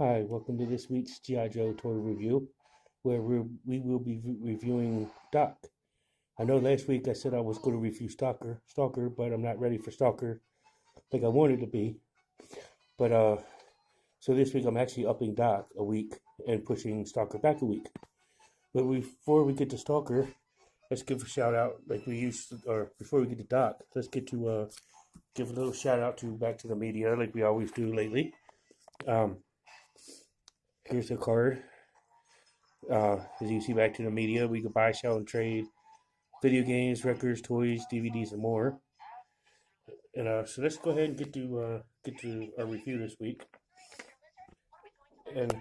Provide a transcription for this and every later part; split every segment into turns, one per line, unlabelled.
Hi, welcome to this week's G.I. Joe toy review, where we will be reviewing Doc. I know last week I said I was going to review Stalker, but I'm not ready for Stalker like I wanted to be. But so this week I'm actually upping Doc a week and pushing Stalker back a week. But before we get to Stalker, let's give a shout out like we used to, or before we get to Doc, let's get to give a little shout out to back to the media like we always do lately. Um, Here's a card. As you see, back to the media, we could buy, sell, and trade video games, records, toys, DVDs, and more. And so let's go ahead and get to our review this week. And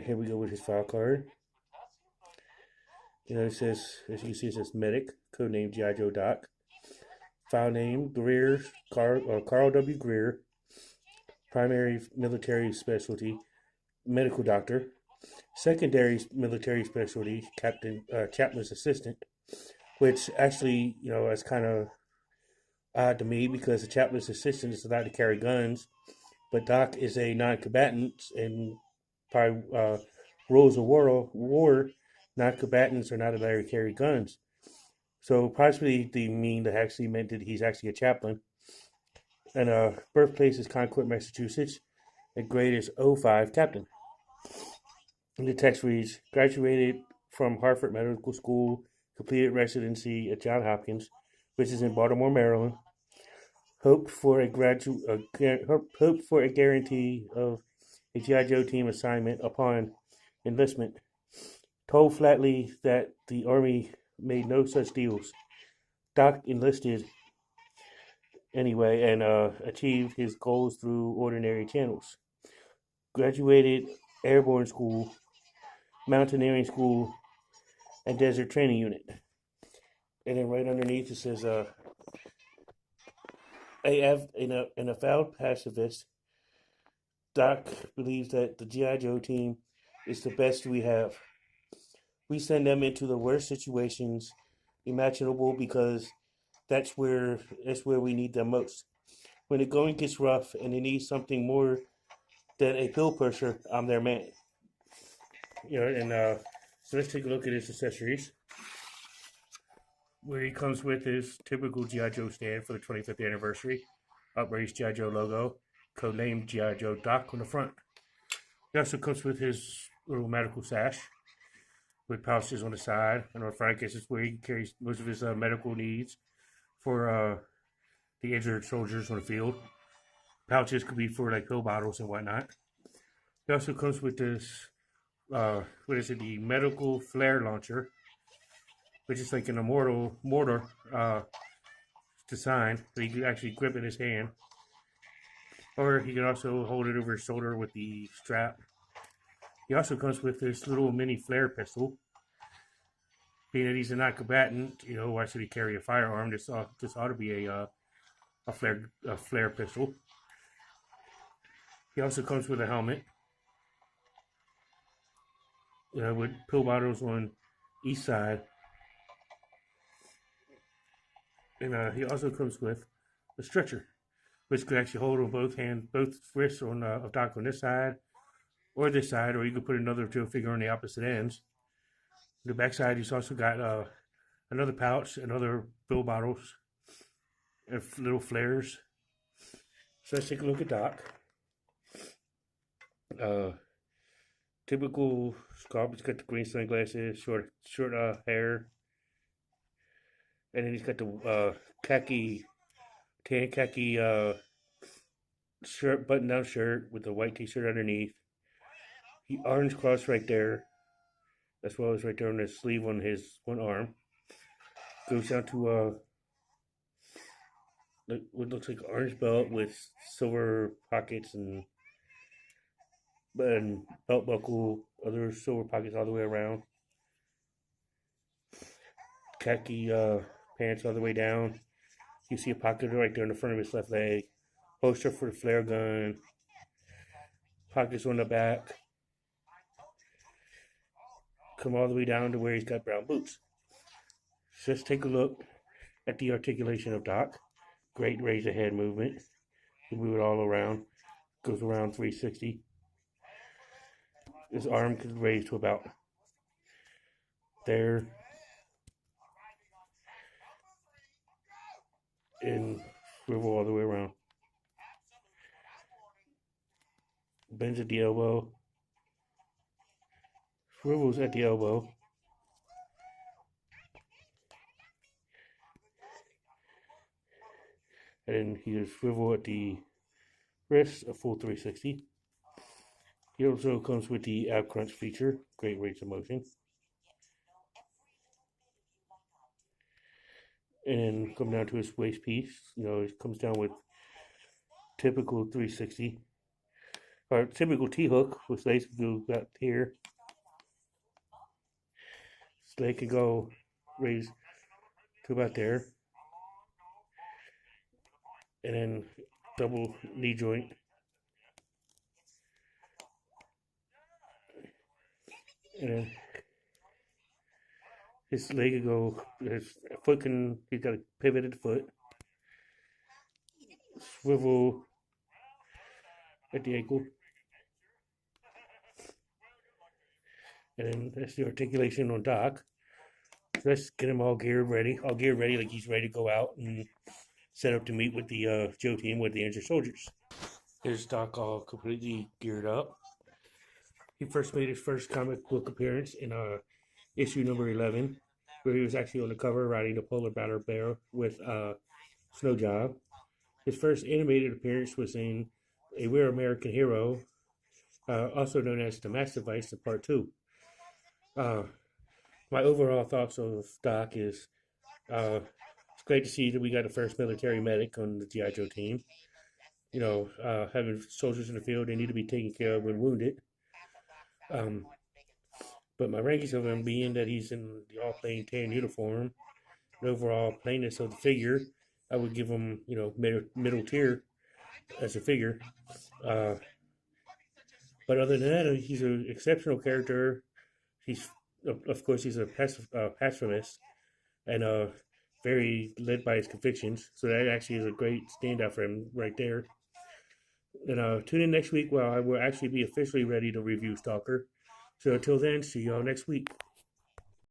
here we go with his file card. It says, as you can see, it says Medic, codename G.I. Joe Doc. File name Carl W. Greer, primary military specialty, medical doctor. Secondary military specialty, Captain Chaplain's assistant, which actually, is kind of odd to me because the chaplain's assistant is allowed to carry guns, but Doc is a non-combatant, and by rules of war, non-combatants are not allowed to carry guns. So possibly they mean that actually meant that he's actually a chaplain. And birthplace is Concord, Massachusetts. And grade is '05 captain. And the text reads, graduated from Harvard Medical School, completed residency at Johns Hopkins, which is in Baltimore, Maryland. Hoped for a guarantee of a GI Joe team assignment upon enlistment. Told flatly that the Army made no such deals. Doc enlisted anyway and achieved his goals through ordinary channels. Graduated Airborne School, Mountaineering School, and Desert Training Unit. And then right underneath it says, in a avowed pacifist, Doc believes that the G.I. Joe team is the best we have. We send them into the worst situations imaginable because that's where we need them most. When the going gets rough and they need something more than a pill pusher, I'm their man. And so let's take a look at his accessories. Where he comes with his typical G.I. Joe stand for the 25th anniversary, upraised G.I. Joe logo, codenamed G.I. Joe Doc on the front. He also comes with his little medical sash with pouches on the side. And on the front, I guess it's where he carries most of his medical needs for the injured soldiers on the field. Pouches could be for like pill bottles and whatnot. He also comes with this, what is it, the medical flare launcher, which is like an immortal mortar design that he can actually grip in his hand. Or he can also hold it over his shoulder with the strap. He also comes with this little mini flare pistol. Being that he's a non-combatant, why should he carry a firearm? This ought to be a flare pistol. He also comes with a helmet, with pill bottles on each side, and he also comes with a stretcher, which could actually hold on both wrists of Doc on this side, or this side, or you could put another two figure on the opposite ends. On the back side, he's also got another pouch and other pill bottles and little flares. So let's take a look at Doc. Uh, Typical Scarp. He's got the green sunglasses, short hair, and then he's got the tan khaki shirt, button-down shirt with the white T-shirt underneath. He orange cross right there, as well as right there on the sleeve on his one arm. Goes down to what looks like an orange belt with silver pockets and belt buckle, other silver pockets all the way around. Khaki pants all the way down. You see a pocket right there in the front of his left leg. Holster for the flare gun. Pockets on the back. Come all the way down to where he's got brown boots. So let's take a look at the articulation of Doc. Great raise ahead movement. You move it all around. Goes around 360. His arm could raise to about there, and swivel all the way around. Bends at the elbow, swivels at the elbow, and then he just swivel at the wrist, a full 360. He also comes with the ab crunch feature, great range of motion. And then come down to his waist piece. It comes down with typical 360 or typical T-hook with legs go about here. So they can go raise to about there, and then double knee joint, and then his leg can go. His foot can. He's got a pivoted foot, swivel at the ankle, and then that's the articulation on Doc. So let's get him all geared ready, like he's ready to go out and set up to meet with the Joe team with the injured soldiers. Here's Doc all completely geared up. He first made his first comic book appearance in issue number 11, where he was actually on the cover riding the polar bear with Snow Job. His first animated appearance was in A We're American Hero, also known as The Mass Device in Part 2. My overall thoughts of Doc is it's great to see that we got the first military medic on the G.I. Joe team. Having soldiers in the field, they need to be taken care of when wounded. But my rankings of him being that he's in the all plain tan uniform, the overall plainness of the figure, I would give him, middle tier as a figure. But other than that, he's an exceptional character. Of course, he's a pacifist and very led by his convictions. So that actually is a great standout for him right there. And tune in next week where I will actually be officially ready to review Stalker. So until then, see y'all next week.